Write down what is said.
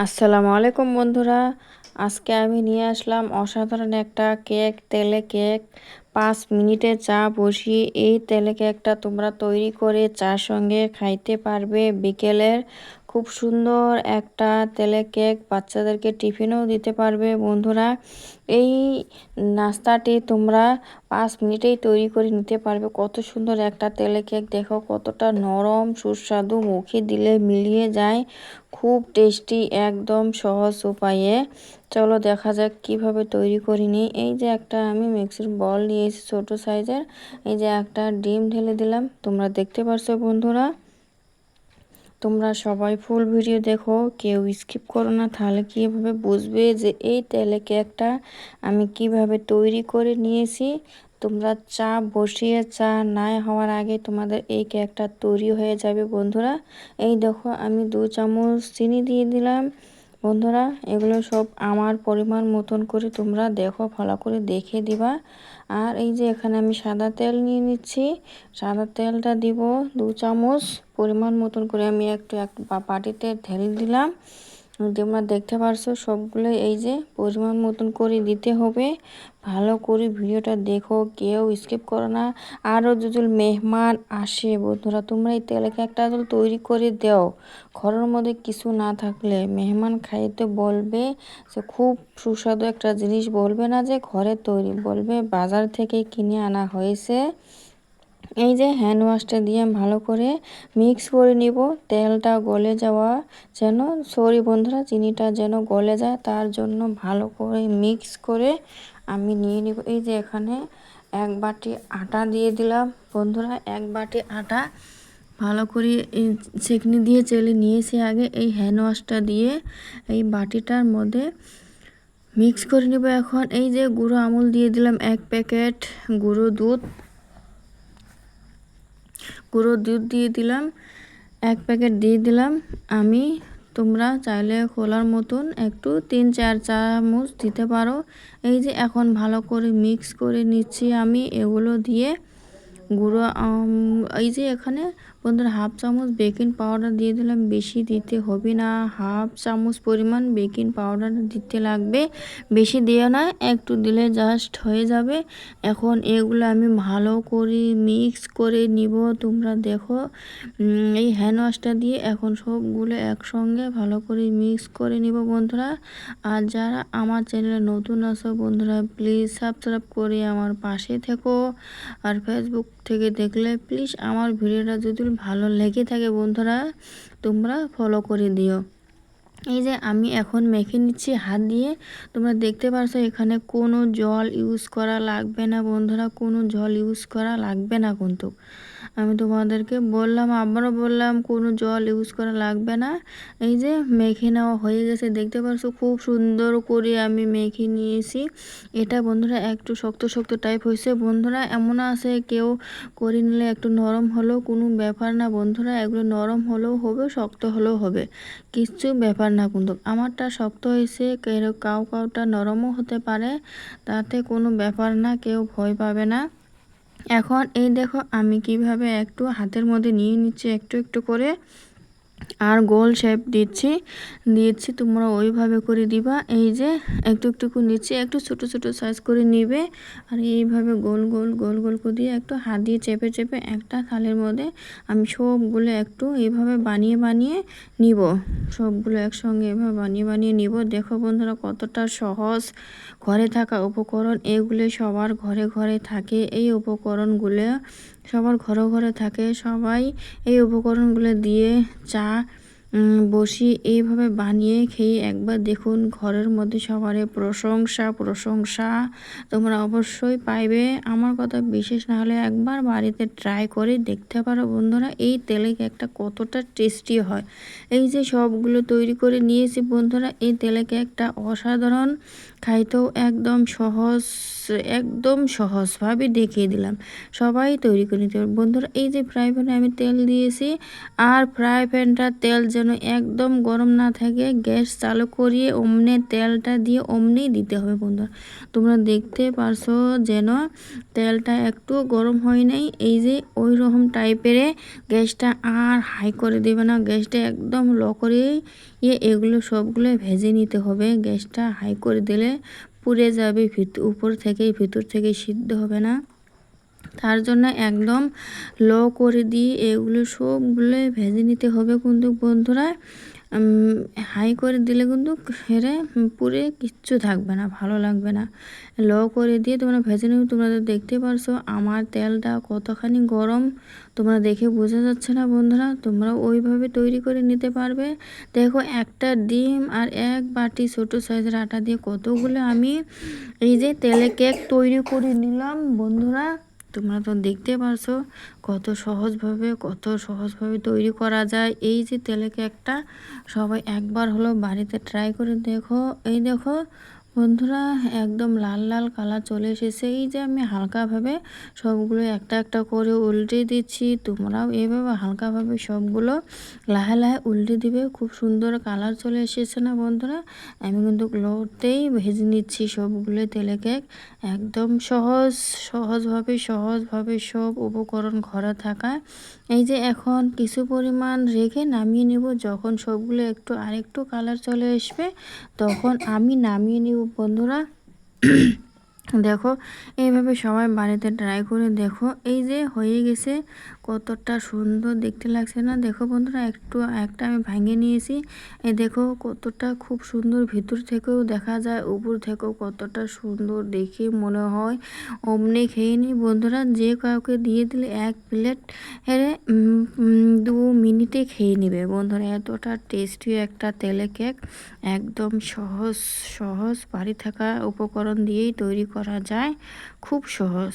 আসসালামু আলাইকুম বন্ধুরা। আজকে আমি নিয়ে আসলাম অসাধারণ একটা কেক, তেলে কেক। 5 মিনিটে চা বসিয়ে এই তেলে কেকটা তোমরা তৈরি করে চার সঙ্গে খাইতে পারবে বিকেলের। খুব সুন্দর একটা তেলে কেক, বাচ্চাদেরকে টিফিনেও দিতে পারবে বন্ধুরা। এই নাস্তাটি তোমরা 5 মিনিটেই তৈরি করে নিতে পারবে। কত সুন্দর একটা তেলে কেক, দেখো কতটা নরম সুস্বাদু, মুখে দিলে মিলিয়ে যায়। খুব টেস্টি, একদম সহজ উপায়ে। চলো দেখা যাক কিভাবে তৈরি করে নিই। এই যে একটা আমি মিক্সির বল নিয়েছি ছোট সাইজের। এই যে একটা ডিম ঢেলে দিলাম, তোমরা দেখতে পারছো বন্ধুরা। তোমরা সবাই ফুল ভিডিও দেখো, কেউ স্কিপ করো না, তাহলে কিভাবে বুঝবে যে এই তেলে কেকটা আমি কিভাবে তৈরি করে নিয়েছি। তোমরা চা বসিয়ে চা না হওয়ার আগে তোমাদের এই কেকটা তৈরি হয়ে যাবে বন্ধুরা। এই দেখো আমি 2 চামচ চিনি দিয়ে দিলাম বন্ধুরা। এগুলো সব আমার পরিমাণ মতন করে তোমরা দেখো, ভালো করে দেখে দিবা। আর এই যে এখানে আমি সাদা তেল নিয়ে নিচ্ছি। সাদা তেলটা দিব 2 চামচ পরিমাণ মতন করে। আমি এক বাটিতে ঢেলে দিলাম। তোমরা দেখতে পারছো সবগুলো এই যে পরিমাণ মতন করে দিতে হবে। ভালো করে ভিডিওটা দেখো, কেউ স্কিপ করো না। আরও যদি মেহমান আসে বন্ধুরা, তোমরা এই তেলে কেকটা তৈরি করে দাও। ঘরের মধ্যে কিছু না থাকলে মেহমান খাইতে বলবে যে খুব সুস্বাদু একটা জিনিস, বলবে না যে ঘরে তৈরি, বলবে বাজার থেকে কিনে আনা হয়েছে। এই যে হ্যান্ড ওয়াশটা দিয়ে ভালো করে মিক্স করে নিব। তেলটা গলে যাওয়া যেন, সরি বন্ধুরা, চিনিটা যেন গলে যায়, তার জন্য ভালো করে মিক্স করে আমি নিয়ে নিব। এই যে এখানে 1 বাটি আটা দিয়ে দিলাম বন্ধুরা। 1 বাটি আটা ভালো করে ছেঁকনি দিয়ে চেলে নিয়েছি আগে। এই হ্যান্ড ওয়াশটা দিয়ে এই বাটিটার মধ্যে মিক্স করে নিব। এখন এই যে গুঁড়ো আমুল দিয়ে দিলাম 1 প্যাকেট, গুঁড়ো দুধ দিয়ে দিলাম 1 প্যাকেট দিয়ে দিলাম আমি। তোমরা চাইলে খোলার মতন একটু 3-4 চামচ দিতে পারো। এই যে এখন ভালো করে মিক্স করে নিচ্ছি আমি এগুলো দিয়ে গুঁড়ো। এই যে এখানে বন্ধুরা 1/2 চামচ বেকিং পাউডার দিয়ে দিলাম, বেশি দিতে হবে না। 1/2 চামচ পরিমাণ বেকিং পাউডার দিতে লাগবে, বেশি দিও না, একটু দিলে জাস্ট হয়ে যাবে। এখন এগুলো আমি ভালো করে মিক্স করে নিব। তোমরা দেখো এই হ্যান্ড ওয়াশটা দিয়ে এখন সবগুলো একসঙ্গে ভালো করে মিক্স করে নিব বন্ধুরা। আর যারা আমার চ্যানেলে নতুন আছো বন্ধুরা, প্লিজ সাবস্ক্রাইব করে আমার পাশে থেকো। আর ফেসবুক থেকে দেখলে প্লিজ আমার ভিডিওটা যদি ভালো লেগে থাকে বন্ধুরা, তোমরা ফলো করে দিও। এই যে আমি এখন মেখে নিচ্ছি হাত দিয়ে। তোমরা দেখতে পারছো এখানে কোনো জল ইউজ করা লাগবে না বন্ধুরা, কোনো জল ইউজ করা লাগবে না কিন্তু। আমি তোমাদেরকে বললাম, আবারও বললাম, কোনো জল ইউজ করা লাগবে না। এই যে মেখে নেওয়া হয়ে গেছে, দেখতে পারছো খুব সুন্দর করে আমি মেখে নিয়েছি। এটা বন্ধুরা একটু শক্ত শক্ত টাইপ হয়েছে বন্ধুরা। এমন আছে কেউ করে নিলে একটু নরম হলেও কোনো ব্যাপার না বন্ধুরা। এগুলো নরম হলেও হবে, শক্ত হলেও হবে, কিচ্ছু ব্যাপার না কিন্তু। আমারটা শক্ত হয়েছে, কাউটা নরমও হতে পারে, তাতে কোনো ব্যাপার না, কেউ ভয় পাবে না। এখন এই দেখো আমি কিভাবে একটু হাতের মধ্যে নিয়ে নিচ্ছি একটু একটু করে, আর গোল শেপ দিচ্ছি তোমরা ওইভাবে করে দিবা। এই যে একটু একটু করে নিচ্ছি, একটু ছোট ছোট সাইজ করে নিবে। আর এইভাবে গোল গোল গোল গোল করে দিয়ে একটু হাত দিয়ে চেপে চেপে একটা থালের মধ্যে আমি সবগুলো একটু এইভাবে বানিয়ে বানিয়ে নিব। সবগুলো একসঙ্গে এভাবে বানিয়ে বানিয়ে নিব। দেখো বন্ধুরা কতটা সহজ, ঘরে থাকা উপকরণ এগুলো সবার ঘরে ঘরে থাকে। এই উপকরণগুলো সবার ঘরে ঘরে থাকে, সবাই এই উপকরণগুলো দিয়ে চা বসি এইভাবে বানিয়ে খেয়ে একবার দেখুন, ঘরের মধ্যে সবার প্রশংসা তোমরা অবশ্যই পাইবে। আমার কথা বিশেষ না হলে একবার বাড়িতে ট্রাই করে দেখতে পারো বন্ধুরা, এই তেলে কেকটা কতটা টেস্টি হয়। এই যে সবগুলো তৈরি করে নিয়েছি বন্ধুরা, এই তেলে কেকটা অসাধারণ, খাইতেও একদম সহজভাবে দেখিয়ে দিলাম। সবাই তৈরি করে নিতে পারবে বন্ধুরা। এই যে ফ্রাই প্যানে আমি তেল দিয়েছি, আর ফ্রাই প্যানটা তেল যেন যেন একদম গরম না থাকে। গ্যাস চালু করিয়ে অমনি তেলটা দিয়ে অমনি দিতে হবে বন্ধুরা। তোমরা দেখতে পারছো যেন তেলটা একটু গরম হয় নাই। এই যে ওই রকম টাইপের গ্যাসটা আর হাই করে দেবে না, গ্যাসটা একদম লো করে এগুলো সবগুলো ভেজে নিতে হবে। গ্যাসটা হাই করে দিলে পুড়ে যাবে, উপর থেকে ভিতর থেকে সিদ্ধ হবে না। তার জন্য একদম লো করে দিয়ে এগুলো সবগুলো ভেজে নিতে হবে কিন্তু বন্ধুরা। হাই করে দিলে কিন্তু হেরে পুরে কিচ্ছু থাকবে না, ভালো লাগবে না। লো করে দিয়ে তোমরা ভেজে নেবে। তোমরা তো দেখতে পারছো আমার তেলটা কতখানি গরম, তোমরা দেখে বোঝা যাচ্ছে না বন্ধুরা? তোমরা ওইভাবে তৈরি করে নিতে পারবে। দেখো একটা ডিম আর এক বাটি ছোট সাইজের আটা দিয়ে কতগুলো আমি এই যে তেলে কেক তৈরি করে নিলাম বন্ধুরা। তোমরা তো দেখতে পারছো কত সহজভাবে তৈরি করা যায় এই যে তেলে কেকটা। সবাই একবার হলো বাড়িতে ট্রাই করে দেখো। এই দেখো বন্ধুরা একদম লাল লাল কালার চলে এসেছে। এই যে আমি হালকাভাবে সবগুলো একটা একটা করে উল্টে দিচ্ছি। তোমরাও এইভাবে হালকাভাবে সবগুলো লাহে লাহে উল্টে দিবে। খুব সুন্দর কালার চলে এসেছে না বন্ধুরা? আমি কিন্তু লোতেই ভেজে নিচ্ছি সবগুলো তেলে কেক। একদম সহজভাবে সব উপকরণ ঘরে থাকা। এই যে এখন কিছু পরিমাণ রেখে নামিয়ে নেব। যখন সবগুলো আরেকটু কালার চলে আসবে তখন আমি নামিয়ে নেব বন্ধুরা। দেখো এইভাবে সবাই বাড়িতে ট্রাই করে দেখো। এই যে হয়ে গেছে, কতটা সুন্দর দেখতে লাগছে না? দেখো বন্ধুরা একটা আমি ভাঙে নিয়েছি। এই দেখো কতটা খুব সুন্দর, ভিতর থেকেও দেখা যায় উপর থেকেও কতটা সুন্দর দেখে মনে হয়। অমনি খেয়ে নিই বন্ধুরা। যে কাউকে দিয়ে দিলে এক প্লেট 2 মিনিটে খেয়ে নেবে বন্ধুরা। এতটা টেস্টি একটা তেলে কেক, একদম সহজ বাড়ি থাকা উপকরণ দিয়েই তৈরি করা যায়, খুব সহজ।